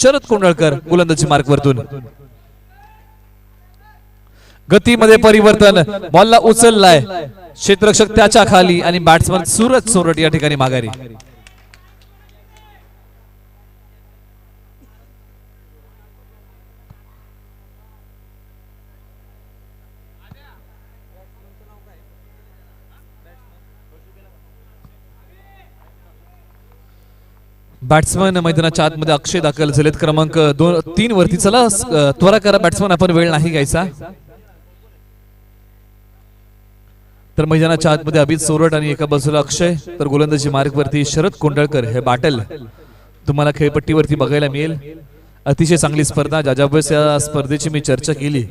शरद कोंडळकर गोलंदाजी मार्कवरतून. गतीमध्ये परिवर्तन, बॉलला उचललाय क्षेत्ररक्षक त्याच्या खाली आणि बॅट्समन सूरज सोरट या ठिकाणी माघारी. बॅट्समन मैदानाच्या आतमध्ये अक्षय दाखल झालेत. क्रमांक 3 वरती. चला त्वरा करा बॅट्समन, आपण वेळ नाही घ्यायचा. तर मैदानाच्या आतमध्ये अभित सोरट आणि एका बाजूला अक्षय, तर गोलंदाजी मार्कवरती शरद कोंडळकर. हे बॅटल तुम्हाला खेळपट्टीवरती बघायला मिळेल. अतिशय चांगली स्पर्धा. ज्या वेळेस या स्पर्धेची मी चर्चा केली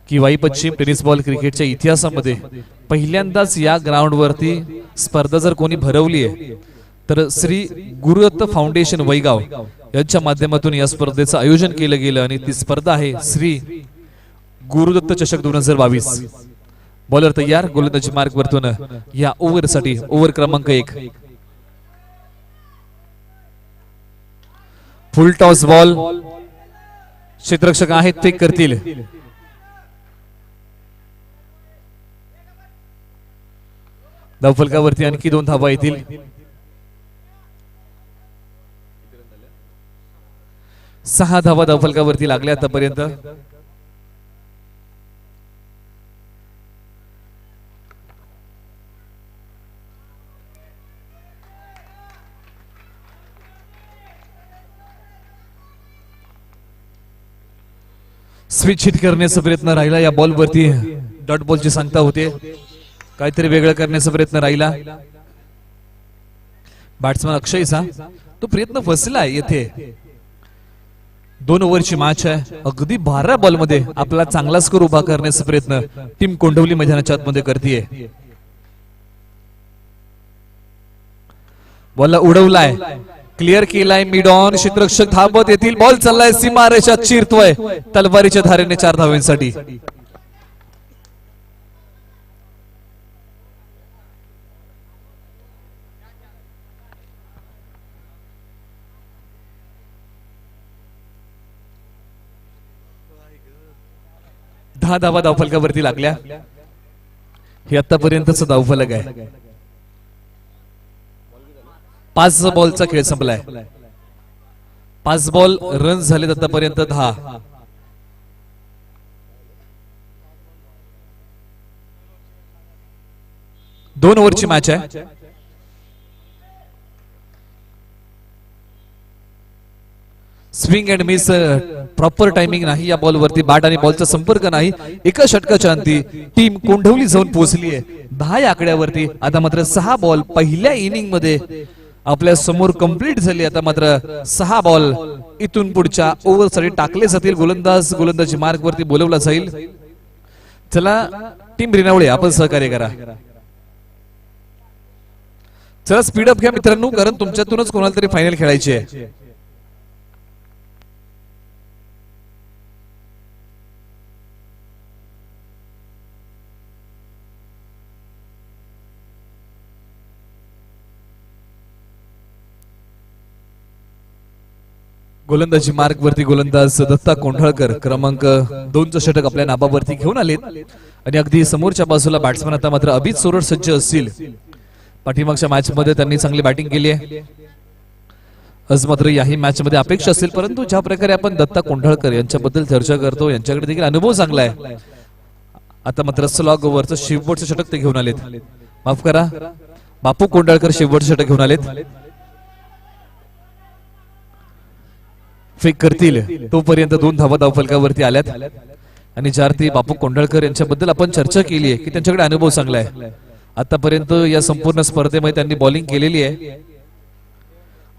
की वाई पश्चिम टेनिस बॉल क्रिकेटच्या इतिहासामध्ये पहिल्यांदाच या ग्राउंडवरती स्पर्धा जर कोणी भरवली आहे तर श्री गुरुदत्त फाउंडेशन वैगाव यांच्या माध्यमातून या स्पर्धेचं आयोजन केलं गेलं आणि ती स्पर्धा आहे श्री गुरुदत्त चषक 2022. बॉलर तयार. गोलंदाजी मार्कवरतून या ओव्हरसाठी ओव्हर क्रमांक 1. फुल टॉस बॉल. क्षेत्ररक्षक आहेत ते करतील. धावफलकावरती आणखी 2 धावा येतील. सहा धावा धावफलकावरती लागल्या आतापर्यंत. स्विच हिट करण्याचा प्रयत्न राहिला या बॉल वरती. डॉट बॉलची सांगता होते. काहीतरी वेगळं करण्याचा प्रयत्न राहिला बॅट्समन अक्षयचा. तो प्रयत्न फसला येथे. 2 ओव्हरची मॅच आहे. अगदी 12 बॉल मध्ये आपला चांगला स्कोर उभा करण्याचा प्रयत्न टीम कोंडवली मैदानाच्या आतमध्ये करते. बॉलला उडवलाय, क्लिअर केलाय मिड ऑन. क्षेत्ररक्षक धावत येतील. बॉल चाललाय सीमारेषा चिरतोय तलवारीच्या धारेने 4 धावांसाठी. दहा धावा धावफलकावरती लागल्या. हे आतापर्यंतच धावफलक आहे. 5 बॉलचा खेळ संपलाय. 5 बॉल रन झालेत आतापर्यंत 10. दोन ओव्हरची मॅच आहे. Swing and miss, proper timing नाही या बॉल वरती. बॅट आणि बॉलचा संपर्क नाही. एका षटकाच्या अंती टीम कोंढवली जाऊन पोहोचली आहे 10 या आकड्यावरती. आता मात्र 6 बॉल पहिल्या इनिंग मध्ये आपल्या समोर कंप्लीट झाली. आता मात्र 6 बॉल इथून पुढच्या ओव्हरसाठी टाकले जातील. गोलंदाजी मार्क वरती बोलवला जाईल. चला टीम रिनावळे, आपण सहकार्य करा. चला स्पीडअप घ्या मित्रांनो, कारण तुमच्यातूनच कोणाला तरी फायनल खेळायची आहे. गोलंदाजी मार्ग वरती गोलंदाज दत्ता कोंढळकर क्रमांक 2चं षटक आपल्या नाबावरती घेऊन आलेत. आणि अगदी समोरच्या बाजूला बॅट्समन आता मात्र अभित सोरट सज्ज असतील. पाठीमागच्या मॅच मध्ये त्यांनी चांगली बॅटिंग केली आहे. आज मात्र याही मॅच मध्ये अपेक्षा असेल, परंतु ज्या प्रकारे आपण दत्ता कोंढळकर यांच्याबद्दल चर्चा करतो, यांच्याकडे देखील अनुभव चांगला आहे. आता मात्र स्लॉग ओव्हरचं शेवटचं षटक ते घेऊन आलेत. माफ करा, बापू कोंढळकर शेवटचं षटक घेऊन आलेत. फेक करतील तोपर्यंत 2 धावा धावफलकावरती आल्यात. आणि ज्यार्थी बापू कोंढळकर यांच्याबद्दल आपण चर्चा केली आहे की त्यांच्याकडे अनुभव चांगला आहे. आतापर्यंत या संपूर्ण स्पर्धेमध्ये त्यांनी बॉलिंग केलेली आहे.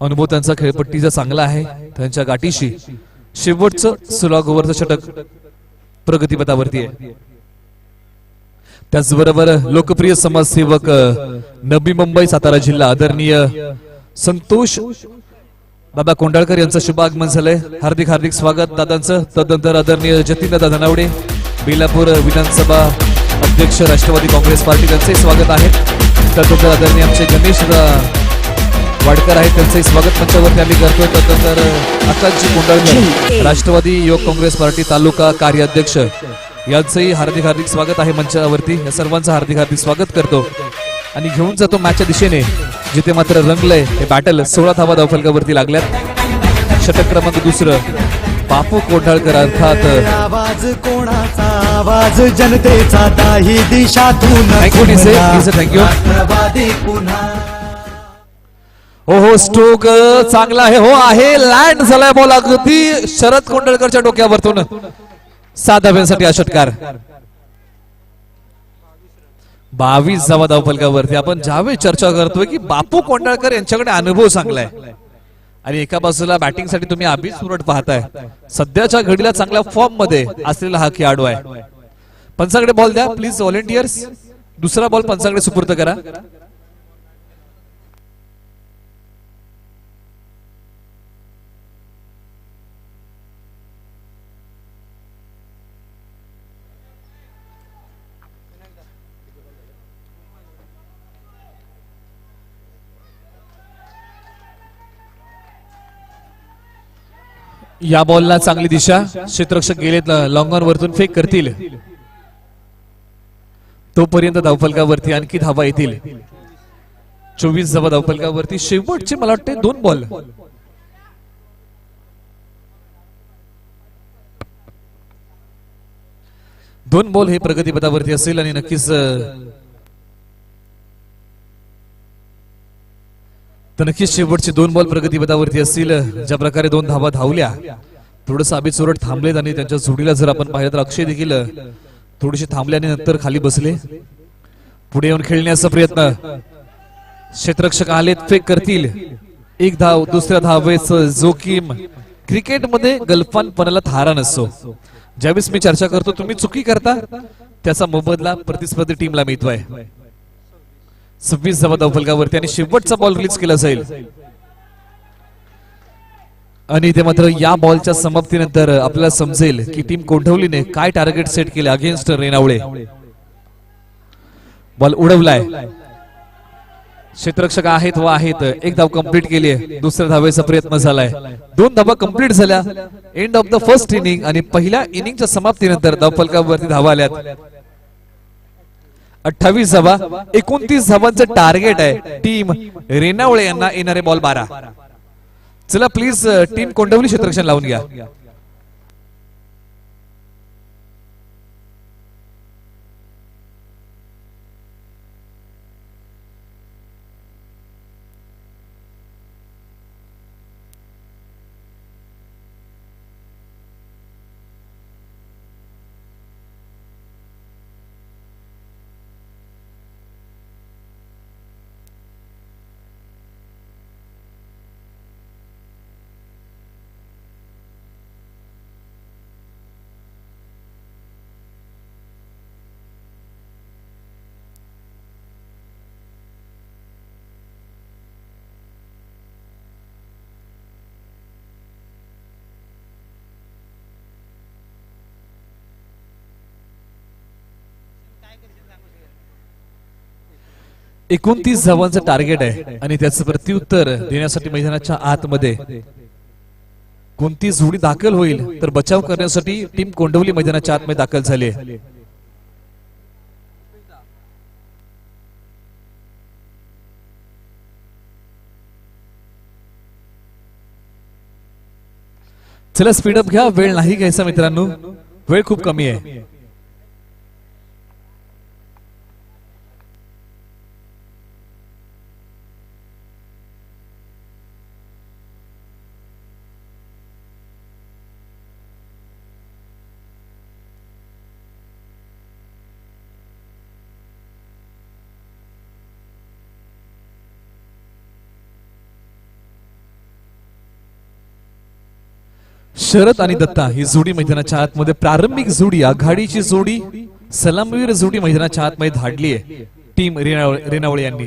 अनुभव त्यांचा खेळपट्टीचा चांगला आहे. त्यांच्या गाठीशी शेवटचं स्लॉग ओव्हरचं षटक प्रगतीपथावरती आहे. त्याचबरोबर लोकप्रिय समाजसेवक नवी मुंबई सातारा जिल्हा आदरणीय संतोष बाबा कोंढळकर यांचं शुभ आगमन झालंय. हार्दिक हार्दिक स्वागत दादांचं. तदनंतर आदरणीय जतीनदादा धनावडे बेलापूर विधानसभा अध्यक्ष राष्ट्रवादी काँग्रेस पार्टी त्यांचे स्वागत आहे. तदनंतर आदरणीय आमचे गणेश वाडकर आहेत त्यांचंही स्वागत मंचावरती आम्ही करतोय. त्यानंतर आकाशजी कुंडळकर राष्ट्रवादी युवक काँग्रेस पार्टी तालुका कार्याध्यक्ष यांचंही हार्दिक हार्दिक स्वागत आहे मंचावरती. या सर्वांचं हार्दिक हार्दिक स्वागत करतो आणि घेऊन जातो मॅचच्या दिशेने, जिथे मात्र रंगलंय हे बॅटल. 16 धावा धावफलकावरती लागल्यात. षटक क्रमांक दुसरं बापू कोंढाळकर अर्थात आवाज कोणाचा आवाज जनतेचा दाही दिशातून थँक्यू. राष्ट्रवादी पुन्हा. हो स्ट्रोक चांगला आहे. हो आहे लँड झालाय बॉल अगदी शरद कोंडळकरच्या डोक्यावरतून. 7 धाव्यांसाठी हा षटकार. 22 धावा धावफलकावरती. आपण ज्यावेळी चर्चा करतोय की बापू कोंडळकर यांच्याकडे अनुभव चांगलाय आणि एका बाजूला बॅटिंग साठी तुम्ही अभित सुरट पाहताय. सध्याच्या घडीला चांगल्या फॉर्म मध्ये असलेला हा खेळाडू आहे. पंचाकडे बॉल द्या प्लीज व्हॉलेंटियर्स. दुसरा बॉल पंचाकडे सुपूर्द करा. या बॉलला चांगली दिशा. क्षेत्ररक्षक गेलेत लॉंग ऑन वरतून फेक करतील. तोपर्यंत धावफलकावरती आणखी धावा येतील. 24 धावा धावफलकावरती. शेवटचे मला वाटते 2 बॉल. दोन बॉल हे प्रगतीपथावरती असेल आणि नक्कीच तर नक्कीच शेवटचे 2 बॉल प्रगतीपथावरती असतील. ज्या प्रकारे 2 धावा धावल्या, थोडस अभित सुरट थांबलेत आणि त्यांच्या जोडीला जर आपण पाहिलं तर अक्षय देखील थोडेसे थांबले आणि नंतर खाली बसले. पुढे येऊन खेळण्याचा प्रयत्न. क्षेत्ररक्षक आलेत, फेक करतील. 1 धाव. दुसऱ्या धावेच जोखीम. क्रिकेटमध्ये गलफानपणाला थारा नसतो. ज्यावेळेस मी चर्चा करतो तुम्ही चुकी करता त्याचा मोबदला प्रतिस्पर्धी टीमला मिळतोय. 26 धावा धावफलकावरती आणि शेवटचा बॉल रिलीज केला जाईल. आणि ते मात्र या बॉलच्या समाप्तीनंतर आपल्याला समजेल की टीम कोंढवलीने काय टार्गेट सेट केले अगेन्स्ट रेनावळे. बॉल उडवलाय. क्षेत्ररक्षक आहेत व आहेत. 1 धाव कंप्लीट केली आहे. दुसऱ्या धावेचा प्रयत्न झालाय. 2 धावा कंप्लीट झाल्या. End of the first inning आणि पहिल्या इनिंगच्या समाप्तीनंतर धावफलकावरती धावा आल्यात. 28 धावा. 29 धावांचं टार्गेट आहे टीम रेनावळे यांना. येणारे बॉल 12. चला प्लीज टीम कोंढवली क्षेत्ररक्षण लावून घ्या. एकोणतीस धावांचं टार्गेट आहे आणि त्याचं प्रत्युत्तर देण्यासाठी मैदानाच्या आतमध्ये कोणती जोडी दाखल होईल तर बचाव करण्यासाठी टीम कोंढवली मैदानाच्या आतमध्ये दाखल झाली आहे. चला स्पीडअप घ्या. वेळ नाही घ्यायचा मित्रांनो, वेळ खूप कमी आहे. शरद आणि दत्ता ही जोडी मैदानाच्या आतमध्ये प्रारंभिक जोडी, आघाडीची जोडी, सलामवीर जोडी मैदानाच्या आतमध्ये धाडली आहे टीम रेनावळे यांनी.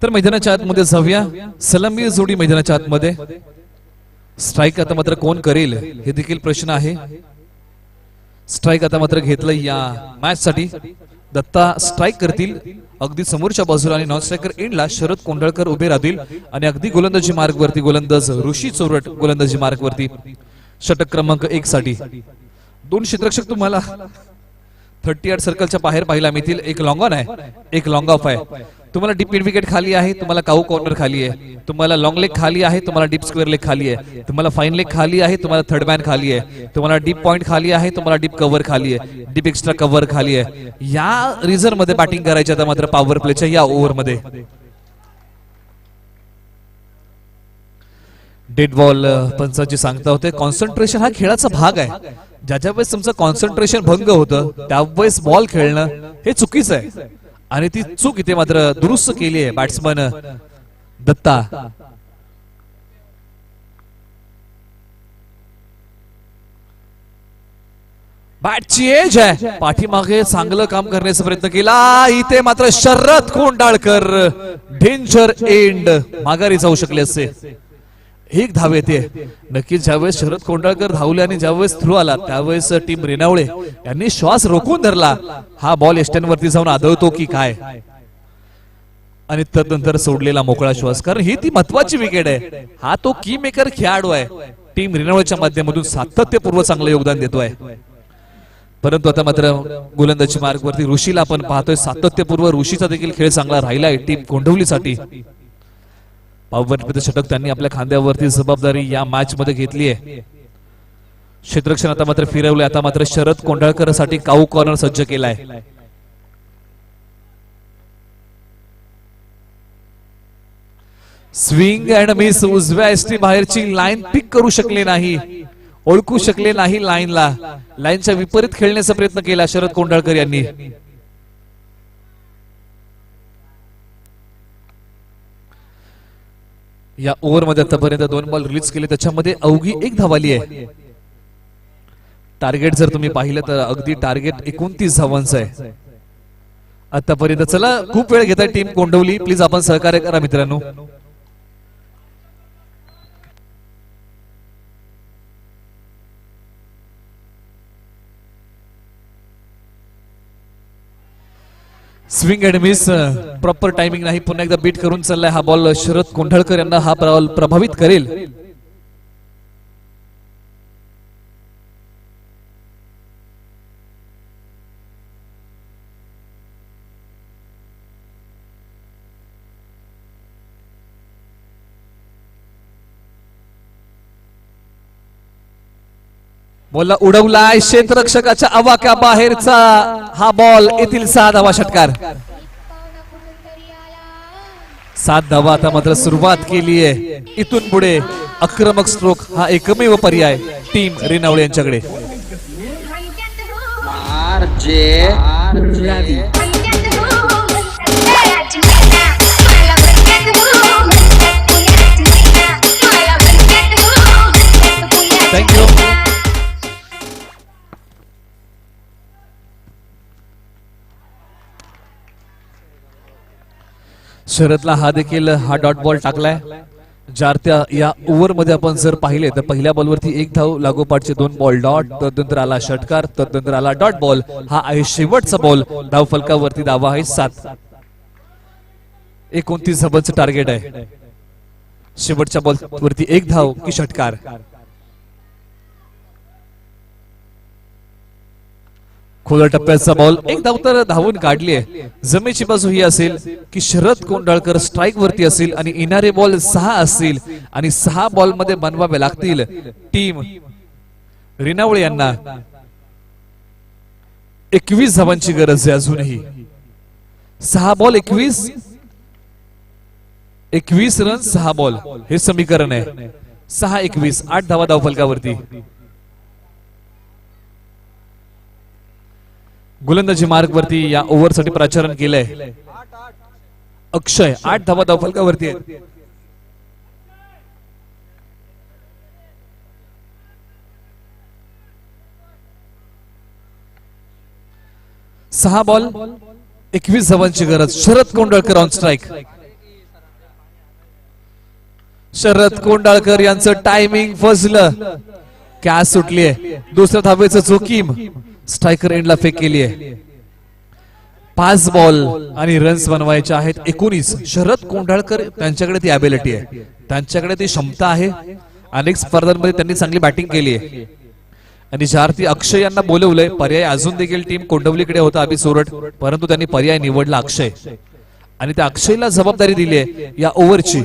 तर मैदानाच्या आतमध्ये जाऊया. सलामी जोडी मैदानाच्या आतमध्ये. स्ट्राईक आता मात्र कोण करेल हे देखील प्रश्न आहे. स्ट्राईक आता मात्र घेतलंय या मॅच साठी. दत्ता स्ट्राईक करतील अगदी समोरच्या बाजूला आणि नॉन स्ट्रायकर एंडला शरद कोंडळकर उभे राहतील आणि अगदी गोलंदाजी मार्ग वरती गोलंदाज ऋषी चोरट गोलंदाजी मार्ग वरती षटक क्रमांक 1 साठी. दोन क्षेत्ररक्षक तुम्हाला 38 सर्कलच्या बाहेर पाहायला मिळतील. एक लॉंग ऑन आहे, एक लॉंग ऑफ आहे. तुम्हाला डीप मिड विकेट खाली आहे, तुम्हाला काऊ कॉर्नर खाली आहे, तुम्हाला लॉंग लेग खाली आहे, तुम्हाला डीप स्क्वेअर लेग खाली आहे, तुम्हाला फाईन लेग खाली आहे, तुम्हाला थर्ड मॅन खाली आहे, तुम्हाला डीप पॉइंट खाली आहे, तुम्हाला डीप कव्हर खाली आहे, डीप एक्स्ट्रा कव्हर खाली आहे. या रिझर्व मध्ये बॅटिंग करायची आता मात्र पॉवर प्लेच्या या ओव्हर मध्ये. डेड बॉल पंचाची सांगता होते. कॉन्सन्ट्रेशन हा खेळाचा भाग आहे. ज्याच्या वेळेस तुमचं कॉन्सन्ट्रेशन भंग होतं त्यावेळेस बॉल खेळणं हे चुकीचं आहे आणि ती चूक इथे मात्र दुरुस्त केली आहे बॅट्समन दत्ता. बॅटची एज आहे, पाठीमागे चांगलं काम करण्याचा प्रयत्न केला. इथे मात्र शरद कोंडाळकर डेंजर एंड माघारी जाऊ शकले असते. एक धाव येते. नक्कीच ज्यावेळेस शरद कोंडाळकर धावले आणि ज्यावेळेस थ्रू आला त्यावेळेस टीम रेनावळे यांनी श्वास रोखून धरला. हा बॉल एस्टन वरती जाऊन आदळतो की काय आणि तदनंतर सोडलेला मोकळा श्वास, कारण ही ती महत्वाची विकेट आहे. हा तो की मेकर खेळाडू आहे. टीम रेनावळेच्या माध्यमातून सातत्यपूर्व चांगलं योगदान देतोय. परंतु आता मात्र गोलंदाजी मार्ग वरती ऋषीला आपण पाहतोय. सातत्यपूर्व ऋषीचा देखील खेळ चांगला राहिलाय टीम कोंडवलीसाठी. षटक त्यांनी आपल्या खांद्यावरती जबाबदारी या मॅच मध्ये घेतली आहे. क्षेत्ररक्षण आता मात्र फिरवले. आता मात्र शरद कोंडाळकर साठी काऊ कॉर्नर सज्ज केलाय. Swing and miss. उजव्या एसटी बाहेरची लाईन पिक करू शकले नाही, ओळखू शकले नाही लाईनला. लाईनच्या विपरीत खेळण्याचा प्रयत्न केला शरद कोंडाळकर यांनी. या ओव्हर मध्ये आतापर्यंत 2 बॉल रिलीज केले, त्याच्यामध्ये अवघी 1 धाव आली आहे. टार्गेट जर तुम्ही पाहिलं तर अगदी टार्गेट 29 धावांचं आहे आतापर्यंत. चला, खूप वेळ घेताय टीम कोंडवली, प्लीज आपण सहकार्य करा मित्रांनो. Swing and miss, proper timing नाही. पुन्हा एकदा बीट करून चाललाय हा बॉल. शरद कोंढाळकर यांना हा बॉल प्रभावित करेल. बॉलला उडवलाय क्षेत्ररक्षकाच्या आवाक्या बाहेरचा हा बॉल. येथील 6 धावा षटकार. 7 धावा आता मात्र सुरुवात केली आहे. इथून पुढे आक्रमक स्ट्रोक हा एकमेव पर्याय टीम रेनावळे यांच्याकडे. थँक्यू. शरदला हा देखील हा डॉट बॉल टाकलाय. त्या या ओव्हर मध्ये आपण जर पाहिले तर पहिल्या बॉलवरती 1 धाव, लागोपाठचे 2 बॉल डॉट, तदनंतर आला षटकार, तदनंतर आला डॉट बॉल. हा आहे शेवटचा बॉल. धाव फलकावरती धावा आहे 7. 29 धावांचं टार्गेट आहे. शेवटच्या बॉल वरती 1 धाव की षटकार. खोल टप्प्याचा बॉल. 1 धाव तर धावून काढली आहे. जमेची बाजू ही असेल की शरद कोंडाळकर स्ट्राईक वरती असेल आणि येणारे बॉल 6 असतील आणि 6 बॉल मध्ये बनवावे लागतील टीम रेनावळे यांना. 21 धावांची गरज आहे अजूनही. 6 बॉल 21 रन 6 बॉल हे समीकरण आहे. 6-21 8 धावा धाव फलकावरती. गोलंदाजी मार्ग वरती या ओव्हर साठी प्राचारण केलंय अक्षय. 8 धावा धाव फलकावरती आहे. 6 बॉल 21 धावांची गरज. Sharad Kondalkar on strike. शरद कोंडाळकर यांचं टायमिंग फसलं. कॅच सुटलीये. दुसऱ्या धावेचं जोखीम. स्ट्रायकर एंडला फेक केली आहे. 5 बॉल आणि रन्स बनवायचे आहेत 19. शरद कोंडाळकर त्यांच्याकडे ती ॲबिलिटी आहे, त्यांच्याकडे ती क्षमता आहे. अनेक स्पर्धांमध्ये त्यांनी चांगली बॅटिंग केली आहे. आणि ज्यार्थी अक्षय यांना बोलवलंय, पर्याय अजून देखील टीम कोंडवलीकडे होता अभि सोरठ, परंतु त्यांनी पर्याय निवडला अक्षय. आणि त्या अक्षयला जबाबदारी दिली आहे या ओव्हरची.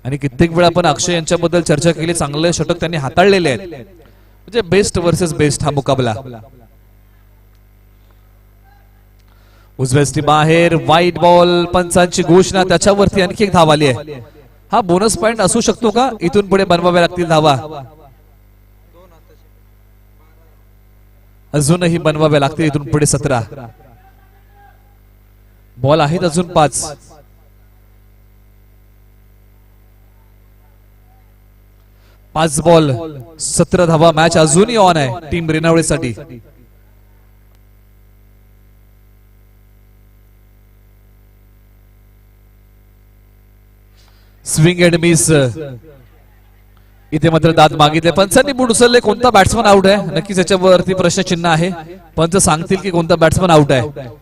आणि कित्येक वेळा आपण अक्षय यांच्याबद्दल चर्चा केली. चांगले षटक त्यांनी हाताळलेले आहेत. म्हणजे बेस्ट वर्सेस बेस्ट हा मुकाबला. उजव्या बाहेर वाईट बॉल. पंचांची घोषणा. त्याच्यावरती आणखी एक धाव आली आहे. हा बोनस पॉइंट असू शकतो का? इथून पुढे बनवाव्या लागतील धावा, अजूनही बनवाव्या लागतील इथून पुढे. 17 बॉल आहेत अजून 5. 5 बॉल 17 धावा. मॅच अजूनही ऑन आहे टीम रेणावळेसाठी. Swing and miss. इथे मात्र दाद मागितले. पंचांनी बूट उचलले. कोणता बॅट्समन आउट आहे? नक्कीच याच्यावरती प्रश्नचिन्ह आहे. पंच सांगतील की कोणता बॅट्समन आउट आहे.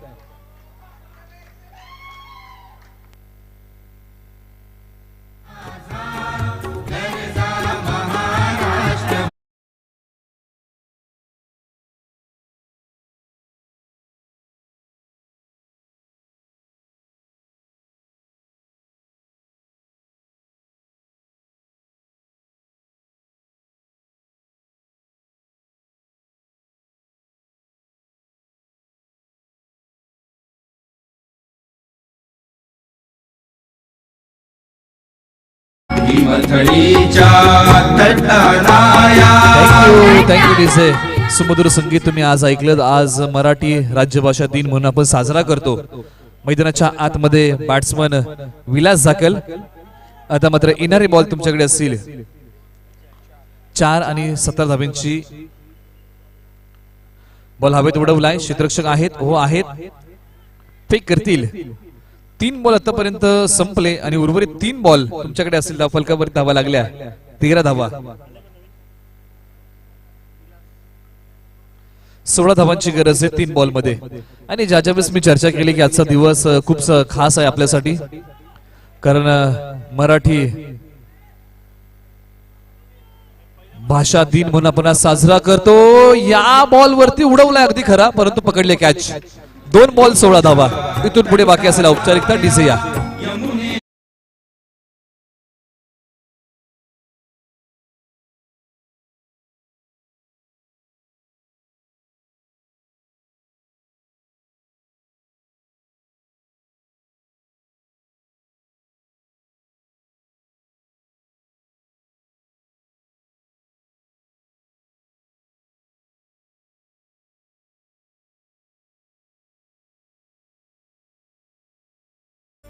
Thank you DJ. सुमधुर संगीत तुम्ही आज ऐकलं. आज मराठी राज्यभाषा दिन म्हणून आपण साजरा करतो. मैदानाच्या आतमध्ये बॅट्समन विलास जाकल. आता मात्र येणारे बॉल तुमच्याकडे असतील. 4 आणि 17 धाब्यांची बॉल हवेत उडवलाय. क्षेत्ररक्षक आहेत, हो आहेत, फेक करतील. 3 बॉल आतापर्यंत संपले आणि उर्वरित 3 बॉल तुमच्याकडे असतील. धाव फलकावर धावा लागल्या 13 धावा. 16 धावांची गरज आहे 3 बॉल मध्ये. आणि ज्या वेळेस मी चर्चा केली की आजचा दिवस खूप खास आहे आपल्यासाठी, कारण मराठी भाषा दिन म्हणून आपण आज साजरा करतो. या बॉल वरती उडवलाय अगदी खरा, परंतु पकडले कॅच. 2 बॉल 16 धावा. इथून पुढे बाकी असेल औपचारिकता. डीजे या.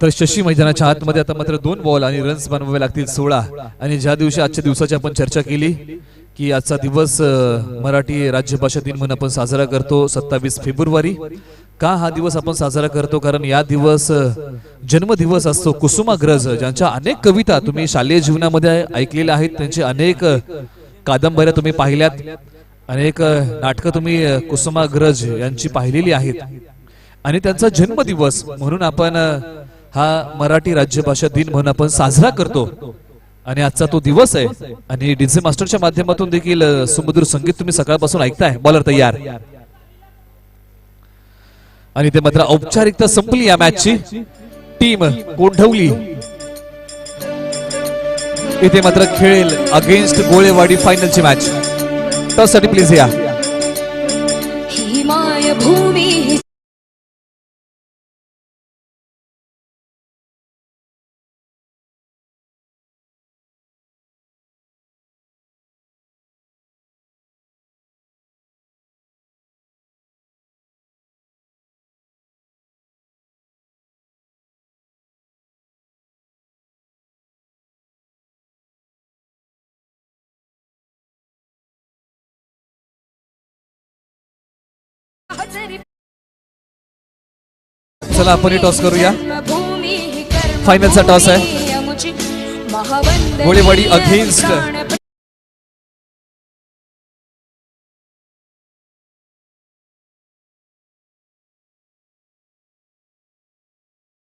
तर शशी मैदानाच्या आतमध्ये आता मात्र 2 बॉल आणि रन्स बनवावे लागतील 16. आणि ज्या दिवशी आजच्या दिवसाची आपण चर्चा केली की आजचा दिवस मराठी राज्यभाषा दिन म्हणून आपण साजरा करतो 27 फेब्रुवारी. का हा दिवस आपण साजरा करतो? कारण या दिवस जन्मदिवस असतो कुसुमाग्रज, ज्यांच्या अनेक कविता तुम्ही शालेय जीवनामध्ये ऐकलेल्या आहेत. त्यांचे अनेक कादंबऱ्या तुम्ही पाहिल्यात, अनेक नाटकं तुम्ही कुसुमाग्रज यांची पाहिलेली आहेत. आणि त्यांचा जन्मदिवस म्हणून आपण हा मराठी राज्यभाषा दिन म्हणून आपण साजरा करतो. आणि आजचा तो दिवस आहे. आणि डीजे मास्टरच्या माध्यमातून देखील सुमधुर संगीत तुम्ही सकाळपासून ऐकताय. बॉलर तयार. आणि ते मात्र औपचारिकता संपली या मॅचची. टीम कोंढवली इथे मात्र खेळेल अगेन्स्ट गोळेवाडी फायनलची मॅच. त्यासाठी प्लीज या. ही माय भूमी चला आपण टॉस करूया. फायनलचा टॉस आहे. महावंदनीय गोळेवाडी against प्राण